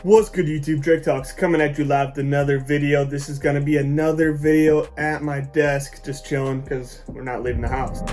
What's good, YouTube? Drake Talks coming at you live with another video. This is gonna be another video at my desk, just chilling because we're not leaving the house.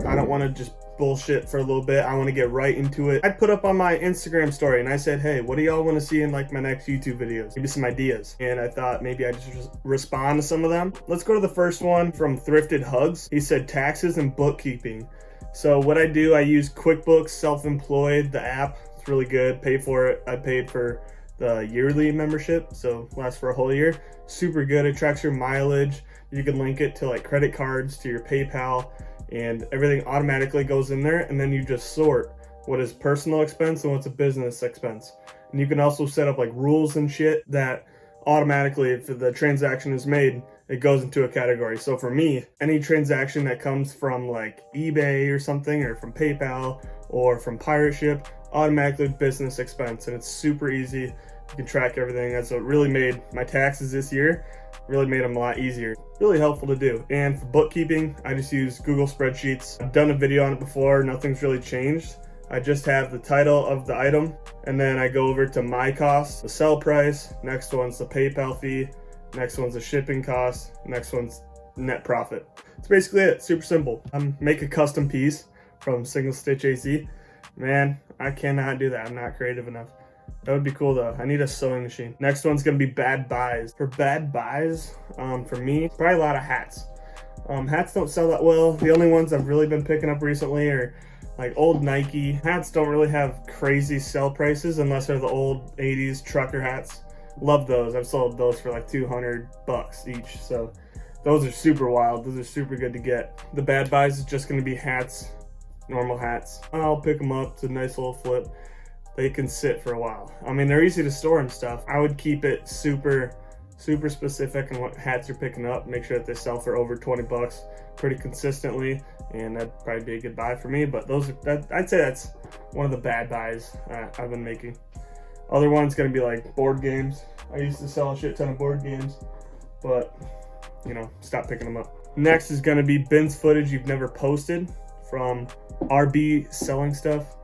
I don't want to just bullshit for a little bit. I want to get right into it. I put up on my Instagram story and I said, hey, what do y'all want to see in like my next YouTube videos? Maybe some ideas. And I thought maybe I'd just respond to some of them. Let's go to the first one from Thrifted Hugs. He said taxes and bookkeeping. So what I do, I use QuickBooks Self-Employed, the app. It's really good. Pay for it. I paid for the yearly membership, so lasts for a whole year. Super good. It tracks your mileage. You can link it to like credit cards, to your PayPal, and everything automatically goes in there. And then you just sort what is personal expense and what's a business expense. And you can also set up like rules and shit that automatically, if the transaction is made, it goes into a category. So for me, any transaction that comes from like eBay or something, or from PayPal or from Pirate Ship, automatically business expense, and it's super easy. You can track everything. That's what really made my taxes this year, really made them a lot easier. Really helpful to do. And for bookkeeping, I just use Google spreadsheets. I've done a video on it before. Nothing's really changed. I just have the title of the item, and then I go over to my cost, the sell price, next one's the PayPal fee, next one's the shipping cost, next one's net profit. That's basically it. Super simple. Make a custom piece from Single Stitch AZ. Man, I cannot do that. I'm not creative enough. That would be cool though. I need a sewing machine. Next one's gonna be bad buys. For bad buys, for me, probably a lot of hats. Hats don't sell that well. The only ones I've really been picking up recently are like old Nike. Hats don't really have crazy sell prices unless they're the old 80s trucker hats. Love those. I've sold those for like $200 each. So those are super wild. Those are super good to get. The bad buys is just going to be hats, normal hats. I'll pick them up. It's a nice little flip. They can sit for a while. I mean, they're easy to store and stuff. I would keep it super specific on what hats you're picking up. Make sure that they sell for over $20 pretty consistently, and that'd probably be a good buy for me. But I'd say that's one of the bad buys I've been making. Other one's gonna be like board games. I used to sell a shit ton of board games, but you know, stop picking them up. Next is gonna be bins footage you've never posted from RB Selling Stuff.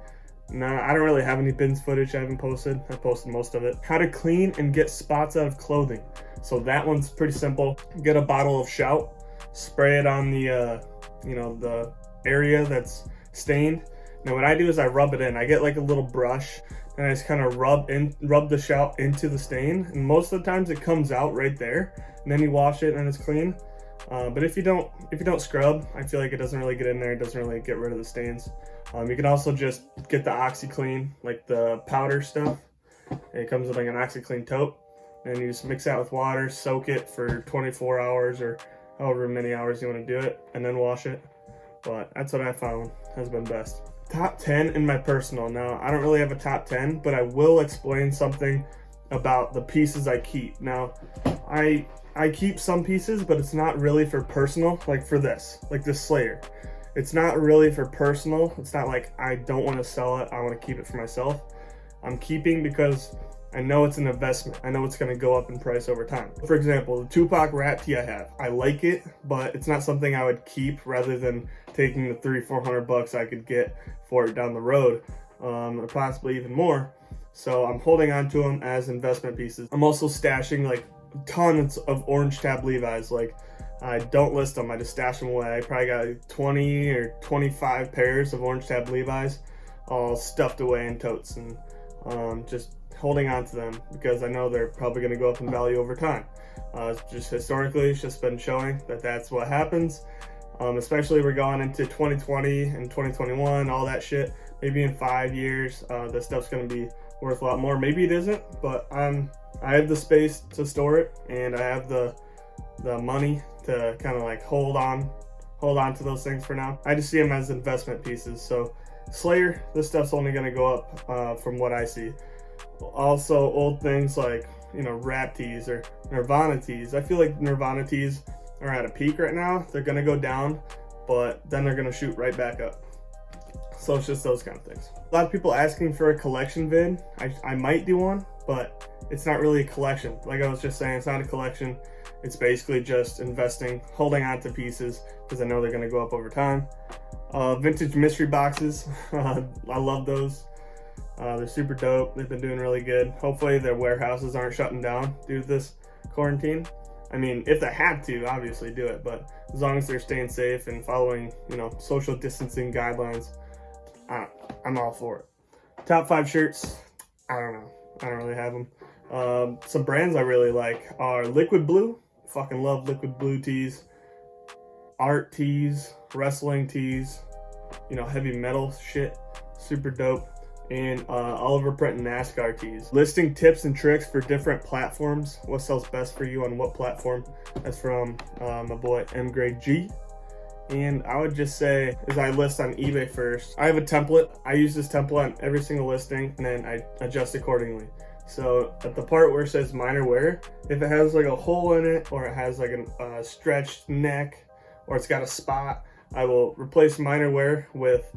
Nah, I don't really have any bins footage I haven't posted. I posted most of it. How to clean and get spots out of clothing. So that one's pretty simple. Get a bottle of Shout, spray it on the the area that's stained. Now what I do is I rub it in. I get like a little brush and I just kind of rub the Shout into the stain. And most of the times it comes out right there. And then you wash it and it's clean. But if you don't scrub, I feel like it doesn't really get in there. It doesn't really get rid of the stains. You can also just get the OxyClean, like the powder stuff. It comes with like an OxyClean tote, and you just mix that with water, soak it for 24 hours or however many hours you want to do it, and then wash it. But that's what I found has been best. Top 10 in my personal. Now, I don't really have a top 10, but I will explain something about the pieces I keep. Now, I keep some pieces, but it's not really for personal, like for this Slayer. It's not really for personal. It's not like I don't want to sell it. I want to keep it for myself. I'm keeping because I know it's an investment. I know it's going to go up in price over time. For example, the Tupac rap tee I have. I like it, but it's not something I would keep rather than taking the $300-400 I could get for it down the road, or possibly even more. So I'm holding on to them as investment pieces. I'm also stashing like tons of orange tab Levi's. Like, I don't list them, I just stash them away. I probably got 20 or 25 pairs of orange tab Levi's all stuffed away in totes, and just holding on to them because I know they're probably going to go up in value over time. Just historically, it's just been showing that that's what happens. Especially we're going into 2020 and 2021, all that shit. Maybe in 5 years, this stuff's going to be worth a lot more. Maybe it isn't, but I have the space to store it, and I have the money to kind of like hold on to those things for now. I just see them as investment pieces. So Slayer, this stuff's only going to go up from what I see. Also old things like, you know, rap tees or Nirvana tees. I feel like Nirvana tees are at a peak right now. They're going to go down, but then they're going to shoot right back up. So it's just those kind of things. A lot of people asking for a collection vid. I might do one, but it's not really a collection. Like I was just saying, it's not a collection. It's basically just investing, holding on to pieces because I know they're going to go up over time. Vintage mystery boxes. I love those. They're super dope. They've been doing really good. Hopefully their warehouses aren't shutting down due to this quarantine. I mean, if they had to, obviously do it, but as long as they're staying safe and following, social distancing guidelines, I'm all for it. Top 5 shirts, I don't know. I don't really have them. Some brands I really like are Liquid Blue. Fucking love Liquid Blue tees. Art tees, wrestling tees, heavy metal shit, super dope. And Oliver Print NASCAR tees. Listing tips and tricks for different platforms. What sells best for you on what platform? That's from my boy M Grade G. And I would just say, as I list on eBay first, I have a template. I use this template on every single listing, and then I adjust accordingly. So at the part where it says minor wear, if it has like a hole in it, or it has like a stretched neck, or it's got a spot, I will replace minor wear with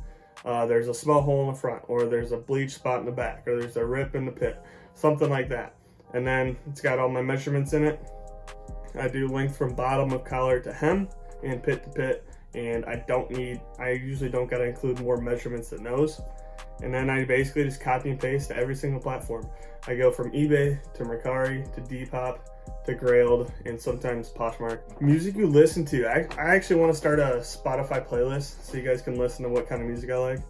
there's a small hole in the front, or there's a bleach spot in the back, or there's a rip in the pit, something like that. And then it's got all my measurements in it. I do length from bottom of collar to hem and pit to pit, and I usually don't gotta include more measurements than those. And then I basically just copy and paste to every single platform. I go from eBay to Mercari to DePop to Grailed, and sometimes Poshmark. Music you listen to. I actually want to start a Spotify playlist so you guys can listen to what kind of music I like.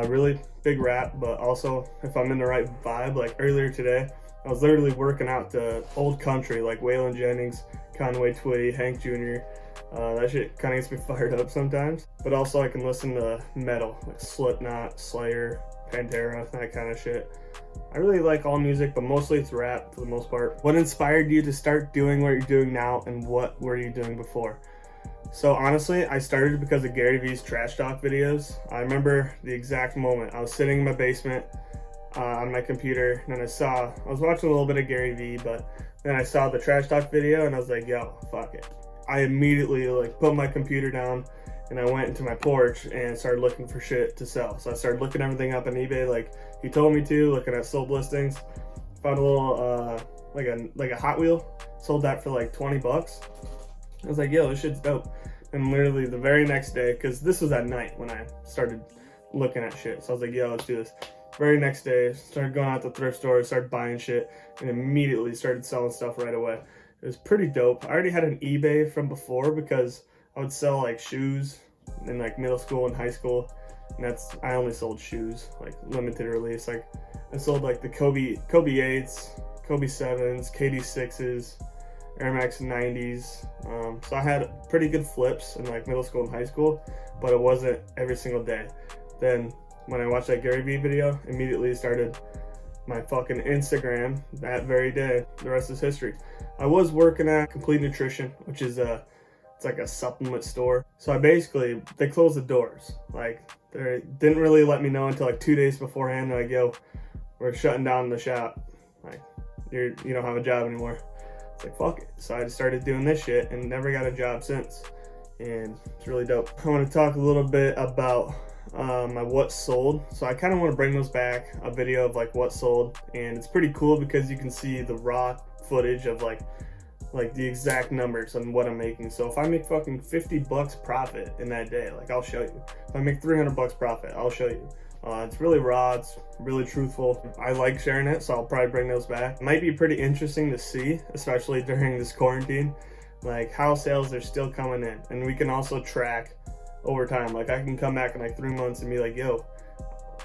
Really big rap, but also if I'm in the right vibe. Like earlier today, I was literally working out to old country like Waylon Jennings, Conway Twitty, Hank Jr. That shit kind of gets me fired up sometimes. But also I can listen to metal, like Slipknot, Slayer, Pantera, that kind of shit. I really like all music, but mostly it's rap for the most part. What inspired you to start doing what you're doing now, and what were you doing before? So honestly, I started because of Gary Vee's trash talk videos. I remember the exact moment. I was sitting in my basement on my computer, and then I was watching a little bit of Gary Vee, but then I saw the trash talk video, and I was like, yo, fuck it. I immediately put my computer down, and I went into my porch and started looking for shit to sell. So I started looking everything up on eBay like he told me to, looking at sold listings. Found a little like a Hot Wheel, sold that for like 20 bucks. I was like, yo, this shit's dope. And literally the very next day, because this was at night when I started looking at shit, so I was like, yo, let's do this. Very next day, started going out to thrift stores, started buying shit, and immediately started selling stuff right away. It was pretty dope. I already had an eBay from before because I would sell like shoes in like middle school and high school, and I only sold shoes, like limited release. Like I sold like the Kobe 8s, Kobe 7s, KD 6s, Air Max 90s. So I had pretty good flips in like middle school and high school, but it wasn't every single day. Then when I watched that Gary Vee video, immediately started my fucking Instagram that very day. The rest is history. I was working at Complete Nutrition, which is it's like a supplement store. So they closed the doors. Like they didn't really let me know until like 2 days beforehand. They're like, yo, we're shutting down the shop. Like you don't have a job anymore. It's like, fuck it. So I just started doing this shit and never got a job since. And it's really dope. I want to talk a little bit about my what sold. So I kind of want to bring those back, a video of like what sold, and it's pretty cool because you can see the raw footage of like the exact numbers on what I'm making. So if I make fucking 50 bucks profit in that day, like I'll show you. If I make 300 bucks profit, I'll show you. It's really raw, it's really truthful. I like sharing it, so I'll probably bring those back. It might be pretty interesting to see, especially during this quarantine, like how sales are still coming in. And we can also track over time. Like I can come back in like 3 months and be like, yo,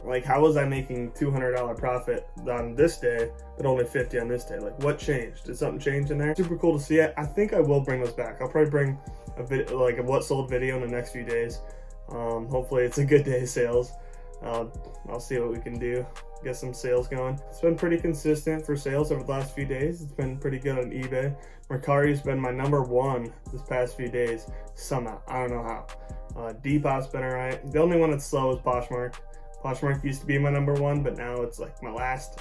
like how was I making $200 profit on this day but only 50 on this day? Like what changed? Did something change in there? Super cool to see it. I think I will bring those back. I'll probably bring a video, like a what sold video, in the next few days. Hopefully it's a good day of sales. I'll see what we can do, get some sales going. It's been pretty consistent for sales over the last few days. It's been pretty good on eBay. Mercari's been my #1 this past few days somehow. I don't know how. Depop's been alright. The only one that's slow is Poshmark. Poshmark used to be my #1, but now it's like my last.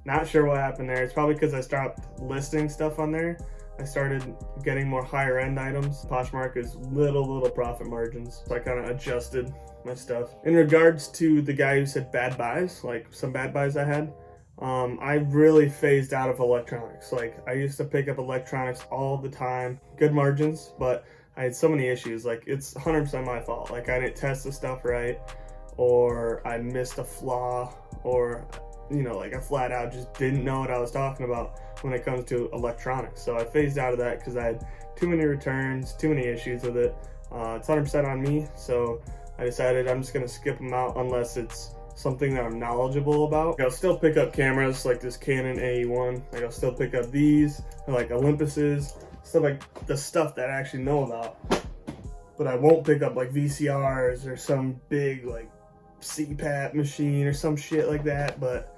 Not sure what happened there. It's probably because I stopped listing stuff on there. I started getting more higher end items. Poshmark is little profit margins, so I kind of adjusted my stuff. In regards to the guy who said bad buys, like some bad buys I had, I really phased out of electronics. Like I used to pick up electronics all the time, good margins, but I had so many issues. Like it's 100% my fault. Like I didn't test the stuff right, or I missed a flaw or, you know, like I flat out just didn't know what I was talking about when it comes to electronics. So I phased out of that because I had too many returns, too many issues with it. It's 100% on me, so I decided I'm just gonna skip them out unless it's something that I'm knowledgeable about. Like, I'll still pick up cameras like this Canon AE1. Like I'll still pick up these, like Olympuses, stuff like the stuff that I actually know about. But I won't pick up like VCRs or some big like CPAP machine or some shit like that. But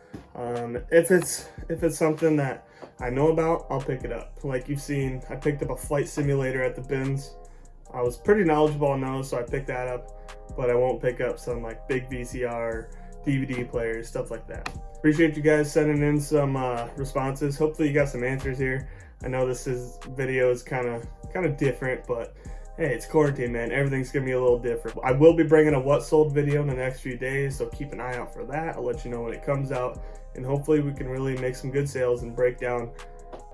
if it's something that I know about, I'll pick it up. Like you've seen, I picked up a flight simulator at the bins. I was pretty knowledgeable on those, so I picked that up. But I won't pick up some like big VCR, DVD players, stuff like that. Appreciate you guys sending in some responses. Hopefully you got some answers here. I know this video is kind of different, but hey, it's quarantine, man. Everything's gonna be a little different. I will be bringing a what sold video in the next few days, so keep an eye out for that. I'll let you know when it comes out, and hopefully we can really make some good sales and break down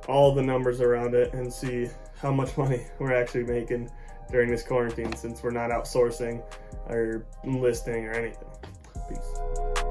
all the numbers around it and see how much money we're actually making during this quarantine, since we're not outsourcing or listing or anything. Peace.